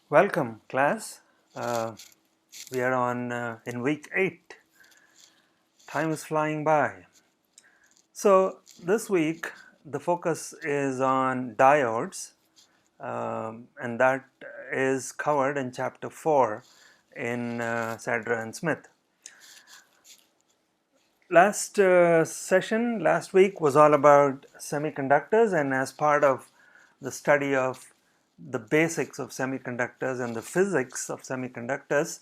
Welcome, class. We are on in week 8. Time is flying by. So this week the focus is on diodes, and that is covered in chapter 4 in Sadra and Smith. Last week was all about semiconductors, and as part of the study of the basics of semiconductors and the physics of semiconductors,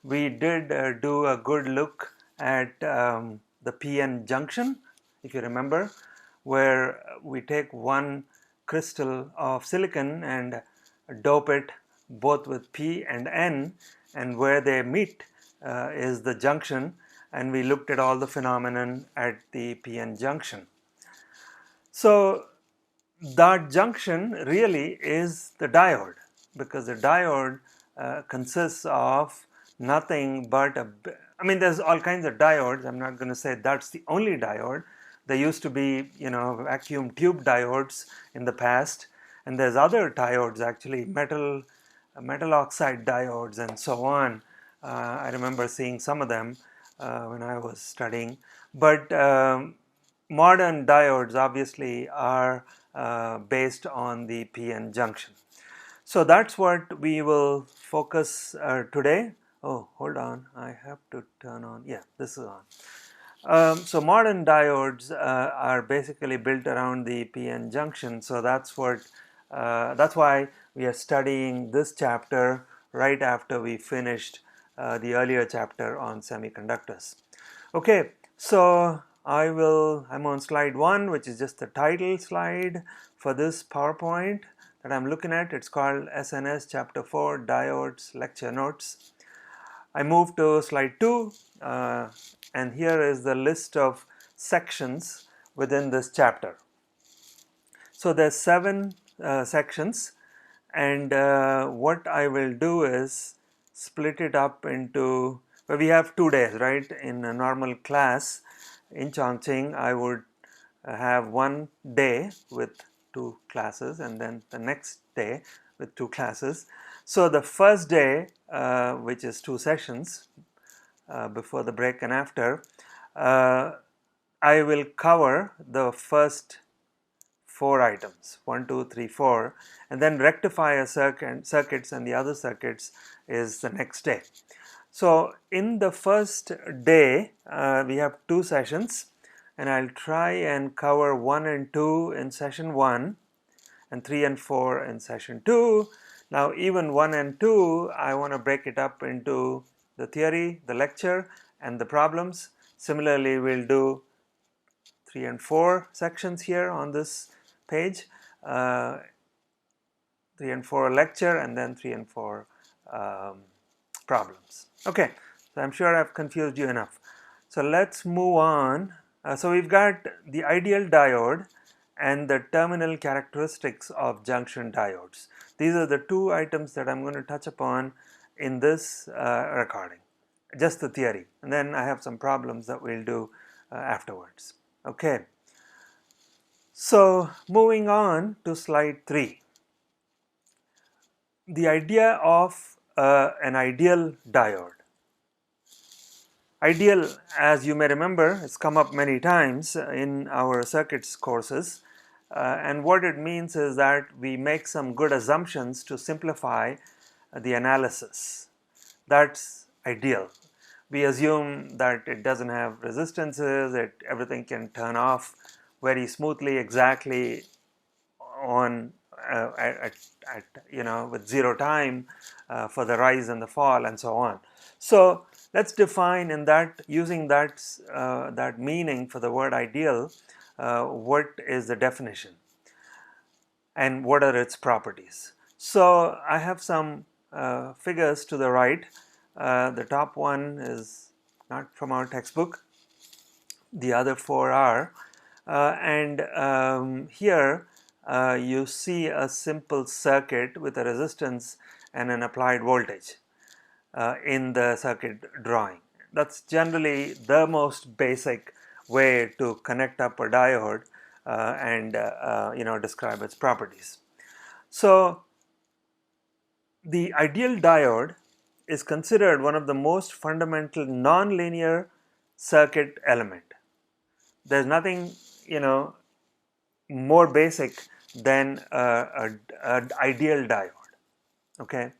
we did do a good look at the p-n junction, if you remember, where we take one crystal of silicon and dope it both with p and n, and where they meet is the junction, and we looked at all the phenomenon at the p-n junction. So that junction really is the diode, because the diode consists of nothing but there's all kinds of diodes. I'm not going to say that's the only diode. There used to be, vacuum tube diodes in the past, and there's other diodes, actually metal oxide diodes and so on. I remember seeing some of them when I was studying, but modern diodes obviously are based on the p-n junction. So that's what we will focus today. Oh, hold on, I have to turn on, yeah, this is on. So modern diodes are basically built around the p-n junction, so that's why we are studying this chapter right after we finished the earlier chapter on semiconductors. Okay, so I'm on slide 1, which is just the title slide for this PowerPoint that I'm looking at. It's called SNS Chapter 4 Diodes Lecture Notes. I move to slide 2, and here is the list of sections within this chapter. So there's 7 sections, and what I will do is split it up into, well, we have 2 days, right? In a normal class in Chongqing, I would have 1 day with 2 classes, and then the next day with 2 classes. So the first day, which is 2 sessions, before the break and after, I will cover the first 4 items, 1, 2, 3, 4, and then rectifier circuits and the other circuits is the next day. So in the first day, we have 2 sessions, and I'll try and cover 1 and 2 in session 1 and 3 and 4 in session 2. Now even 1 and 2, I want to break it up into the theory, the lecture, and the problems. Similarly, we'll do 3 and 4 sections here on this page, 3 and 4 lecture, and then 3 and 4 problems. Okay, so I'm sure I've confused you enough. So let's move on. So we've got the ideal diode and the terminal characteristics of junction diodes. These are the 2 items that I'm going to touch upon in this recording, just the theory, and then I have some problems that we'll do afterwards. Okay, so moving on to slide 3. The idea of an ideal diode. Ideal, as you may remember, has come up many times in our circuits courses, and what it means is that we make some good assumptions to simplify the analysis. That's ideal. We assume that it doesn't have resistances, everything can turn off very smoothly, exactly on with 0 time for the rise and the fall and so on. So let's define in that, using that meaning for the word ideal, what is the definition and what are its properties. So I have some figures to the right. The top one is not from our textbook, the other 4 are, and here you see a simple circuit with a resistance and an applied voltage in the circuit drawing. That's generally the most basic way to connect up a diode and describe its properties. So the ideal diode is considered one of the most fundamental nonlinear circuit element. There's nothing, more basic than a ideal diode, okay,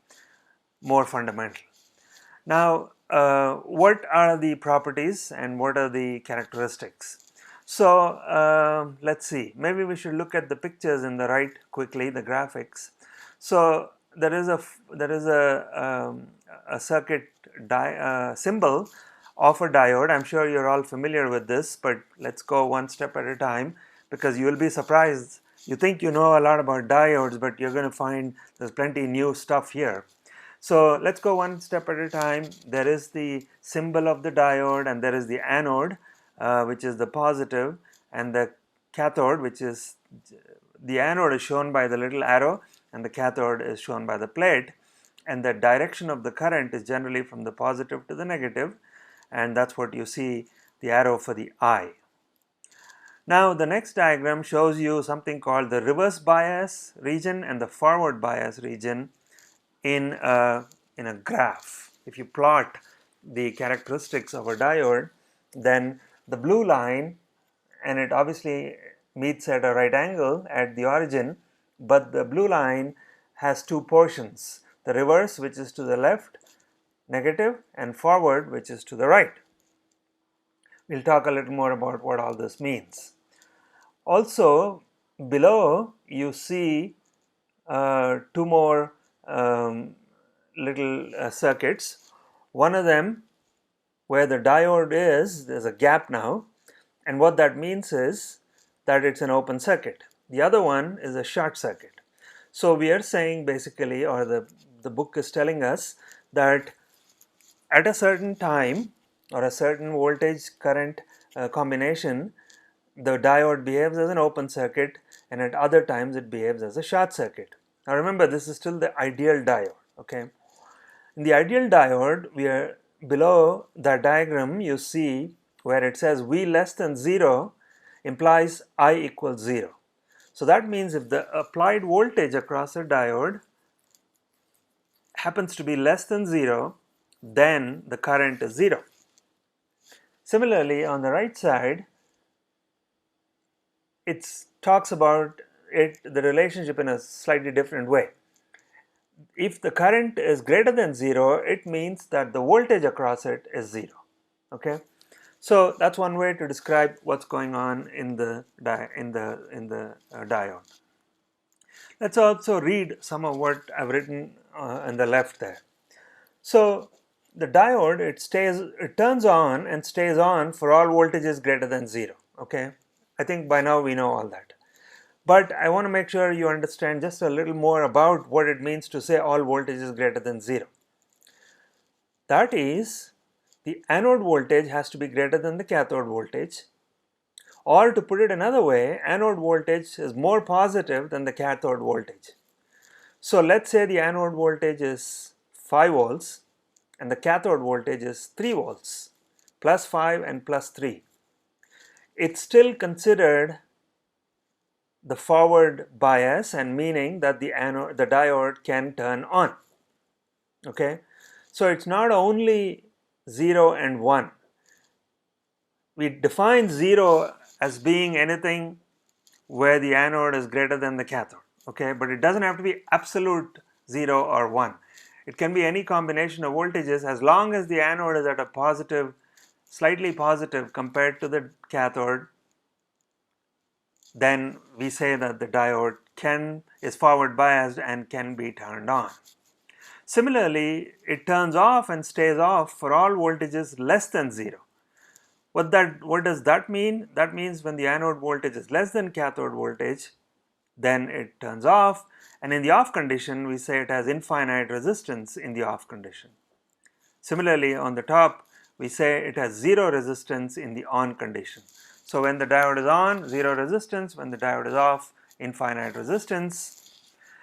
more fundamental. Now, what are the properties and what are the characteristics? So, let's see, maybe we should look at the pictures in the right quickly, the graphics. So, there is a circuit symbol of a diode. I'm sure you're all familiar with this, but let's go one step at a time, because you will be surprised. You think you know a lot about diodes, but you're going to find there's plenty new stuff here. So let's go one step at a time. There is the symbol of the diode, and there is the anode, which is the positive, and the cathode, which is the anode is shown by the little arrow, and the cathode is shown by the plate. And the direction of the current is generally from the positive to the negative, and that's what you see the arrow for the I. Now the next diagram shows you something called the reverse bias region and the forward bias region in a graph. If you plot the characteristics of a diode, then the blue line, and it obviously meets at a right angle at the origin, but the blue line has two portions, the reverse, which is to the left, negative, and forward, which is to the right. We'll talk a little more about what all this means. Also, below you see two more little circuits. One of them, where the diode is, there's a gap now, and what that means is that it's an open circuit. The other one is a short circuit. So we are saying basically, or the book is telling us, that at a certain time or a certain voltage current combination, the diode behaves as an open circuit, and at other times it behaves as a short circuit. Now remember, this is still the ideal diode, okay? In the ideal diode, we are below the diagram, you see where it says V less than 0 implies I equals 0. So that means if the applied voltage across a diode happens to be less than 0, then the current is 0. Similarly, on the right side, it talks about the relationship in a slightly different way. If the current is greater than 0, it means that the voltage across it is 0. Okay, so that's one way to describe what's going on in the diode. Let's also read some of what I've written on the left there. So the diode, it turns on and stays on for all voltages greater than 0. Okay, I think by now we know all that. But I want to make sure you understand just a little more about what it means to say all voltages greater than 0. That is, the anode voltage has to be greater than the cathode voltage, or to put it another way, anode voltage is more positive than the cathode voltage. So let's say the anode voltage is 5 volts and the cathode voltage is 3 volts, plus 5 and plus 3. It's still considered the forward bias, and meaning that the diode can turn on. Okay, so it's not only 0 and 1. We define 0 as being anything where the anode is greater than the cathode. Okay, but it doesn't have to be absolute 0 or 1. It can be any combination of voltages as long as the anode is at a positive, slightly positive compared to the cathode. Then we say that the diode is forward biased and can be turned on. Similarly, it turns off and stays off for all voltages less than 0. What does that mean? That means when the anode voltage is less than cathode voltage, then it turns off, and in the off condition we say it has infinite resistance in the off condition. Similarly, on the top we say it has 0 resistance in the on condition. So when the diode is on, 0 resistance; when the diode is off, infinite resistance.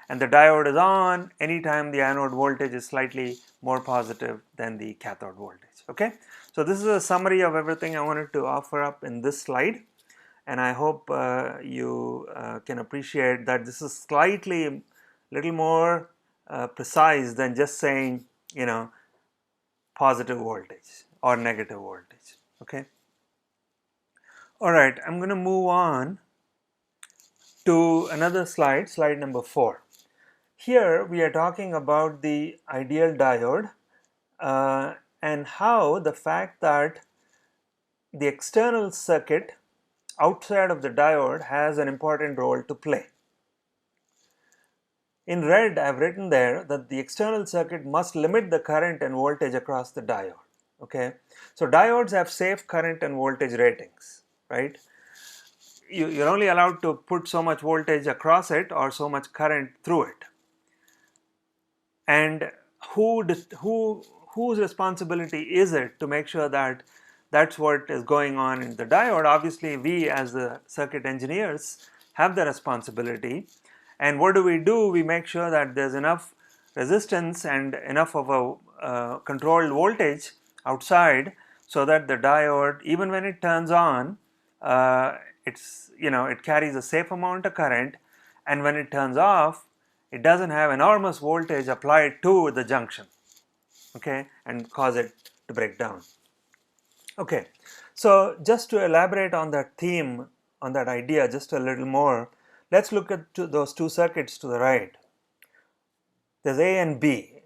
And the diode is on anytime the anode voltage is slightly more positive than the cathode voltage. Okay, so this is a summary of everything I wanted to offer up in this slide, and I hope you can appreciate that this is slightly little more precise than just saying, positive voltage or negative voltage. Okay. All right, I'm going to move on to another slide, slide number 4. Here we are talking about the ideal diode and how the fact that the external circuit outside of the diode has an important role to play. In red, I've written there that the external circuit must limit the current and voltage across the diode. Okay, so diodes have safe current and voltage ratings, right? You're only allowed to put so much voltage across it or so much current through it. And whose responsibility is it to make sure that that's what is going on in the diode? Obviously, we as the circuit engineers have the responsibility. And what do? We make sure that there's enough resistance and enough of a controlled voltage outside so that the diode, even when it turns on, it carries a safe amount of current, and when it turns off, it doesn't have enormous voltage applied to the junction, okay, and cause it to break down. Okay, so just to elaborate on that theme, on that idea just a little more, let's look at those two circuits to the right. There's A and B.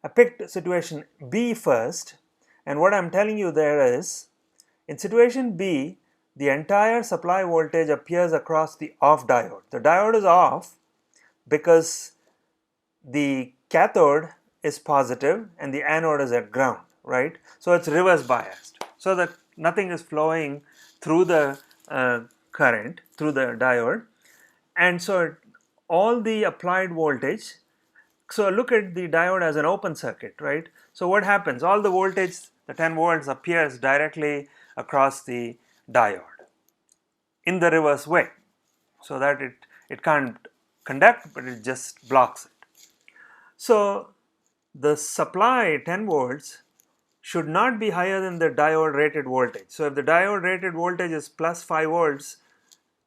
I picked situation B first, and what I'm telling you there is, in situation B, the entire supply voltage appears across the off diode. The diode is off because the cathode is positive and the anode is at ground, right? So it's reverse biased, so that nothing is flowing through the current, through the diode, and so all the applied voltage, so look at the diode as an open circuit, right? So what happens? All the voltage, the 10 volts, appears directly across the diode in the reverse way, so that it can't conduct, but it just blocks it. So the supply 10 volts should not be higher than the diode rated voltage. So if the diode rated voltage is plus 5 volts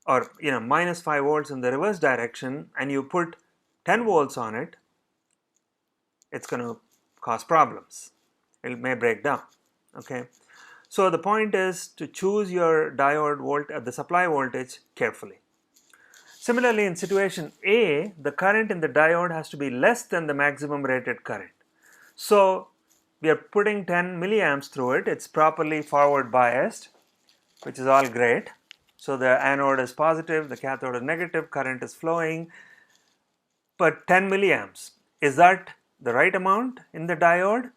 or minus 5 volts in the reverse direction, and you put 10 volts on it, it's going to cause problems. It may break down. Okay. So the point is to choose your diode the supply voltage carefully. Similarly, in situation A, the current in the diode has to be less than the maximum rated current. So we are putting 10 milliamps through it. It's properly forward biased, which is all great. So the anode is positive, the cathode is negative, current is flowing. But 10 milliamps, is that the right amount in the diode?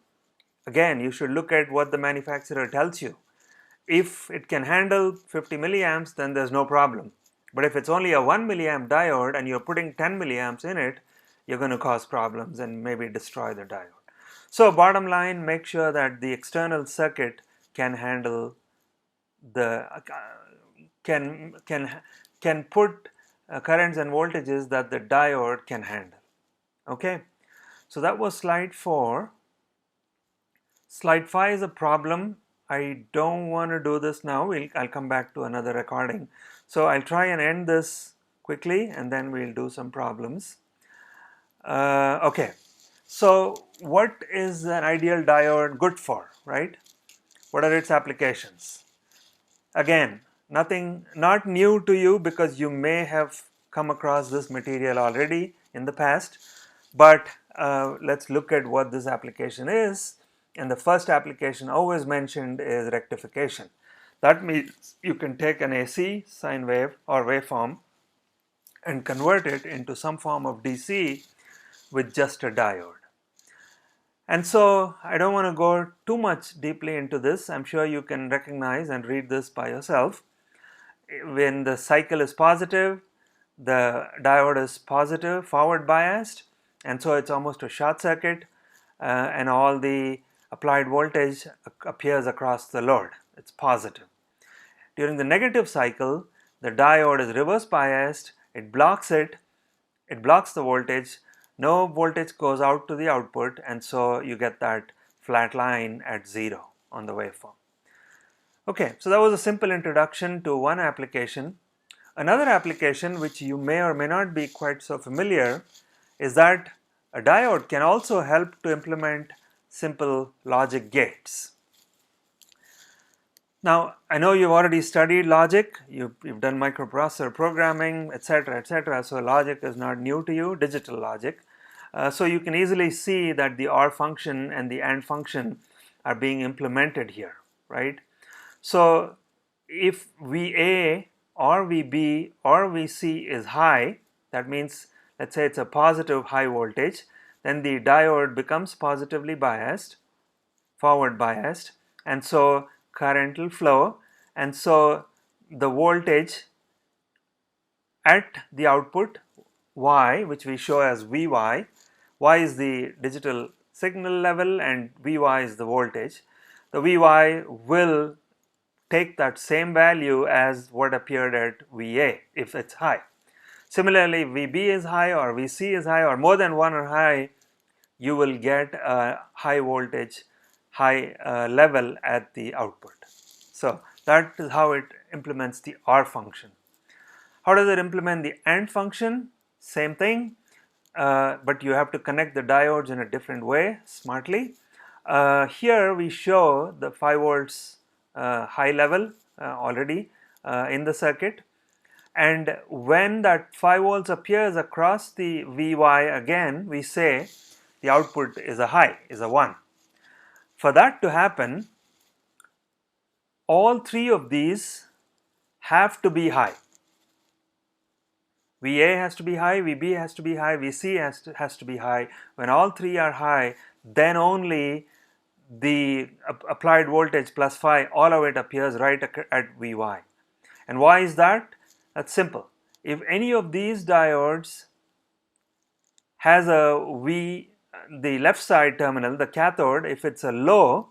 Again, you should look at what the manufacturer tells you. If it can handle 50 milliamps, then there's no problem. But if it's only a 1 milliamp diode and you're putting 10 milliamps in it, you're going to cause problems and maybe destroy the diode. So bottom line, make sure that the external circuit can handle the can put currents and voltages that the diode can handle. Okay, so that was slide 4. Slide 5 is a problem. I don't want to do this now. I'll come back to another recording. So I'll try and end this quickly and then we'll do some problems. Okay, so what is an ideal diode good for, right? What are its applications? Again, not new to you because you may have come across this material already in the past, but let's look at what this application is. And the first application always mentioned is rectification. That means you can take an AC sine wave or waveform and convert it into some form of DC with just a diode. And so I don't want to go too much deeply into this. I'm sure you can recognize and read this by yourself. When the cycle is positive, the diode is positive, forward biased, and so it's almost a short circuit, and all the applied voltage appears across the load. It's positive. During the negative cycle, the diode is reverse biased, it blocks the voltage, no voltage goes out to the output, and so you get that flat line at 0 on the waveform. Okay, so that was a simple introduction to one application. Another application which you may or may not be quite so familiar is that a diode can also help to implement simple logic gates. Now, I know you've already studied logic, you've done microprocessor programming, etc., etc., so logic is not new to you, digital logic. So you can easily see that the OR function and the AND function are being implemented here, right? So if VA or VB or VC is high, that means, let's say it's a positive high voltage, then the diode becomes positively biased, forward biased, and so current will flow, and so the voltage at the output Y, which we show as Vy, Y is the digital signal level and Vy is the voltage. The Vy will take that same value as what appeared at VA if it's high. Similarly, VB is high or VC is high or more than one are high, you will get a high voltage, high level at the output. So that is how it implements the OR function. How does it implement the AND function? Same thing, but you have to connect the diodes in a different way, smartly. Here we show the 5 volts high level already in the circuit, and when that 5 volts appears across the Vy again, we say the output is a high, is a 1. For that to happen, all three of these have to be high. VA has to be high, VB has to be high, VC has to be high. When all three are high, then only the applied voltage plus phi, all of it appears right at Vy. And why is that? That's simple. If any of these diodes has a V, the left side terminal, the cathode, if it's a low,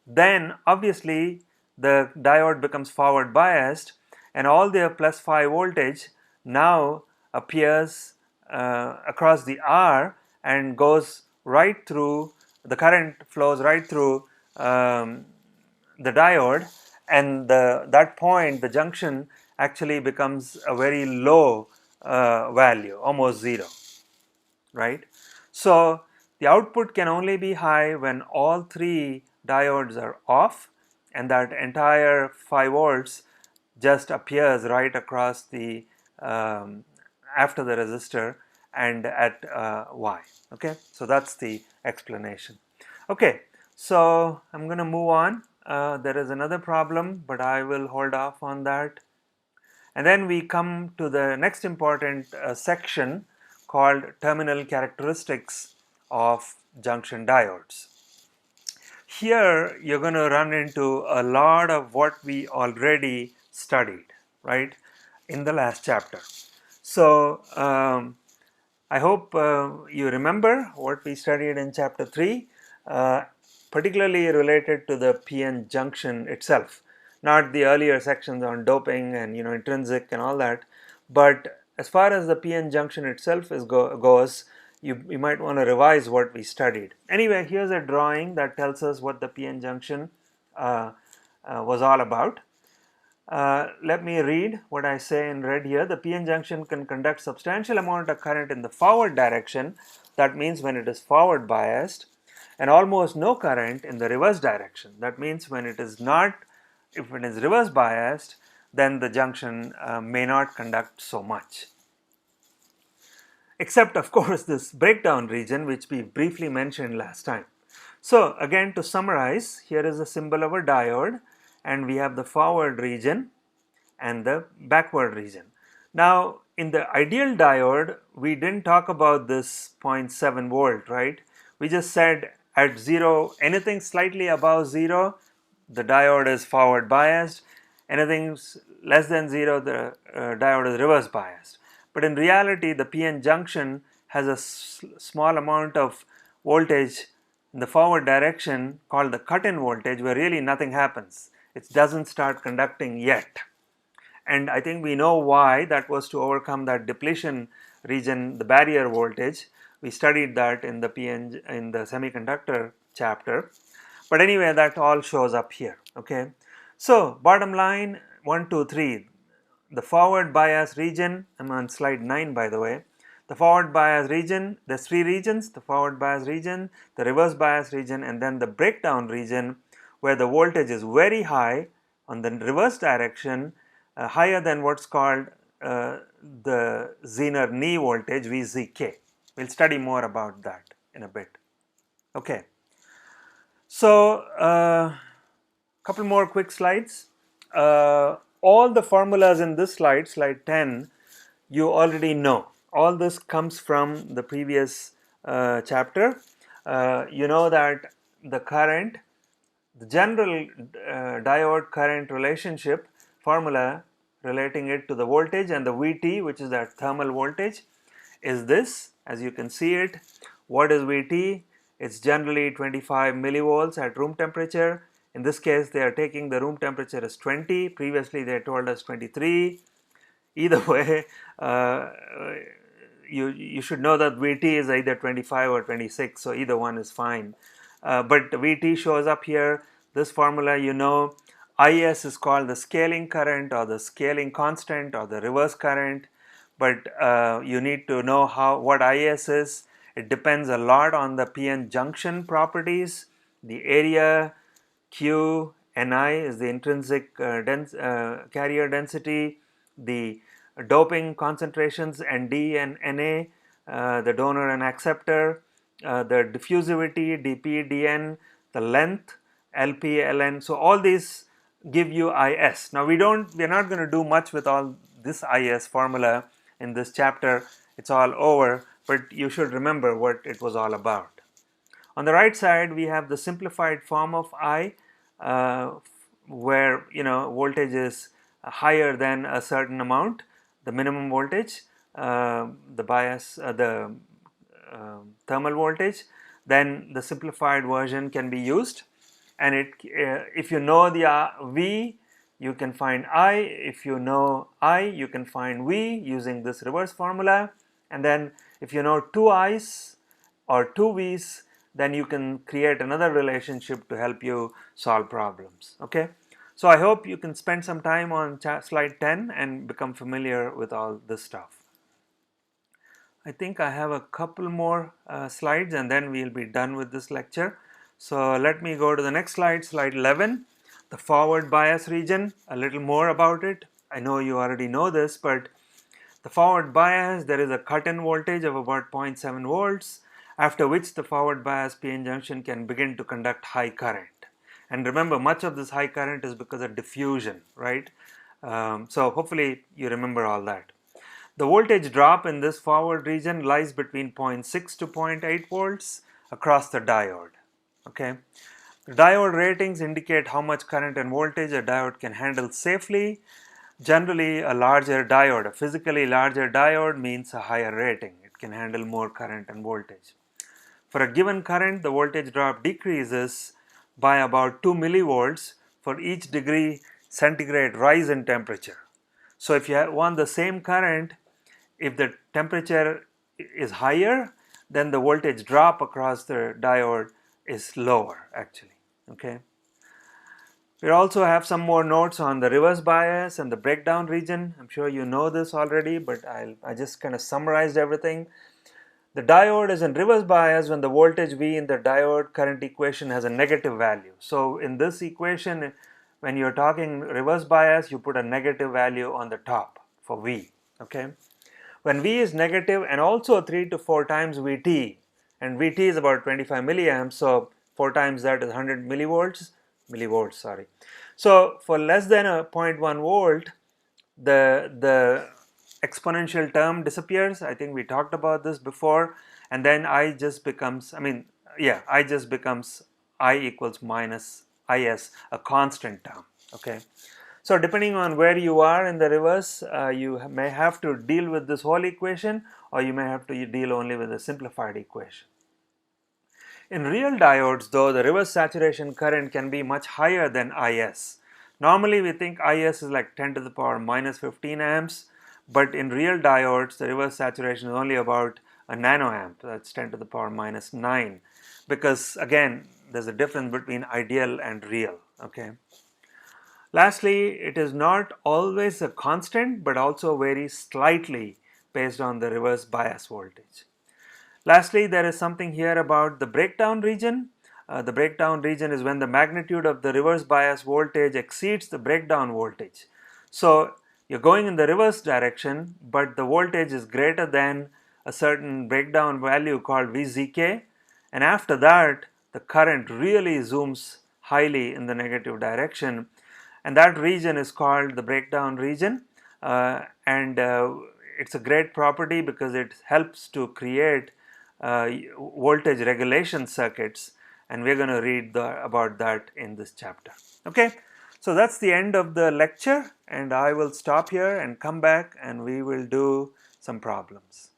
then obviously the diode becomes forward biased and all their plus phi voltage now appears across the R and goes right through, the current flows right through the diode, and that point, the junction, actually becomes a very low value, almost 0, right? So the output can only be high when all three diodes are off and that entire 5 volts just appears right across the after the resistor and at Y. Okay, so that's the explanation. Okay, so I'm going to move on. There is another problem, but I will hold off on that. And then we come to the next important section called terminal characteristics of junction diodes. Here you're going to run into a lot of what we already studied, right, in the last chapter. So I hope you remember what we studied in chapter 3, particularly related to the PN junction itself, not the earlier sections on doping and intrinsic and all that, but as far as the PN junction itself goes, you might want to revise what we studied. Anyway, here's a drawing that tells us what the PN junction was all about. Let me read what I say in red here. The PN junction can conduct substantial amount of current in the forward direction, that means when it is forward biased, and almost no current in the reverse direction, that means when it is not, if it is reverse biased, then the junction may not conduct so much. Except of course this breakdown region which we briefly mentioned last time. So again, to summarize, here is a symbol of a diode and we have the forward region and the backward region. Now in the ideal diode we didn't talk about this 0.7 volt, right? We just said at 0, anything slightly above 0, the diode is forward biased, anything less than 0, the diode is reverse biased. But in reality, the PN junction has a small amount of voltage in the forward direction called the cut-in voltage, where really nothing happens. It doesn't start conducting yet. And I think we know why. That was to overcome that depletion region, the barrier voltage. We studied that in the semiconductor chapter. But anyway, that all shows up here. Okay. So bottom line, 1, 2, 3. The forward bias region, I'm on slide 9 by the way, The forward bias region, there's three regions: the forward bias region, the reverse bias region, and then the breakdown region, where the voltage is very high on the reverse direction, higher than what's called the Zener knee voltage, VZK. We'll study more about that in a bit. Okay. So, couple more quick slides. All the formulas in this slide, slide 10, you already know. All this comes from the previous chapter. You know that the current, the general diode current relationship formula relating it to the voltage and the Vt, which is that thermal voltage, is this. As you can see it, what is Vt? It's generally 25 millivolts at room temperature. In this case, they are taking the room temperature as 20. Previously, they told us 23. Either way, you should know that Vt is either 25 or 26, so either one is fine. But Vt shows up here. This formula, you know, Is is called the scaling current or the scaling constant or the reverse current. But you need to know what Is is. It depends a lot on the PN junction properties. The area, Q, Ni is the intrinsic carrier density, the doping concentrations, Nd and Na, the donor and acceptor, the diffusivity, Dp, Dn, the length, Lp, Ln. So all these give you Is. Now we're not going to do much with all this Is formula in this chapter. It's all over, but you should remember what it was all about. On the right side, we have the simplified form of I, where voltage is higher than a certain amount, the minimum voltage, the bias, the thermal voltage. Then the simplified version can be used, and if you know the V, you can find I. If you know I, you can find V using this reverse formula. And then if you know two I's or two V's, then you can create another relationship to help you solve problems. Okay, so I hope you can spend some time on slide 10 and become familiar with all this stuff. I think I have a couple more slides and then we'll be done with this lecture. So let me go to the next slide, slide 11, the forward bias region. A little more about it. I know you already know this, but the forward bias, there is a cut-in voltage of about 0.7 volts, after which the forward bias PN junction can begin to conduct high current. And remember, much of this high current is because of diffusion, right? So hopefully you remember all that. The voltage drop in this forward region lies between 0.6 to 0.8 volts across the diode. Okay, the diode ratings indicate how much current and voltage a diode can handle safely. Generally, a larger diode, a physically larger diode, means a higher rating. It can handle more current and voltage. For a given current, the voltage drop decreases by about 2 millivolts for each degree centigrade rise in temperature. So if you want the same current, if the temperature is higher, then the voltage drop across the diode is lower actually. Okay. We also have some more notes on the reverse bias and the breakdown region. I'm sure you know this already, but I just kind of summarized everything. The diode is in reverse bias when the voltage V in the diode current equation has a negative value. So in this equation, when you're talking reverse bias, you put a negative value on the top for V. Okay. When V is negative and also 3 to 4 times Vt, and Vt is about 25 milliamps, so 4 times that is 100 millivolts, sorry. So for less than a 0.1 volt, the exponential term disappears. I think we talked about this before, and then I just becomes I equals minus Is, a constant term. Okay. So depending on where you are in the reverse, you may have to deal with this whole equation, or you may have to deal only with a simplified equation. In real diodes though, the reverse saturation current can be much higher than Is. Normally we think Is is like 10 to the power minus 15 amps, but in real diodes the reverse saturation is only about a nanoamp, that's 10 to the power minus 9, because again there's a difference between ideal and real. Okay. Lastly, it is not always a constant but also varies slightly based on the reverse bias voltage. Lastly, there is something here about the breakdown region. The breakdown region is when the magnitude of the reverse bias voltage exceeds the breakdown voltage. So you're going in the reverse direction, but the voltage is greater than a certain breakdown value called VZK, and after that the current really zooms highly in the negative direction, and that region is called the breakdown region, and it's a great property because it helps to create voltage regulation circuits, and we're going to read about that in this chapter. Okay, so that's the end of the lecture, and I will stop here and come back and we will do some problems.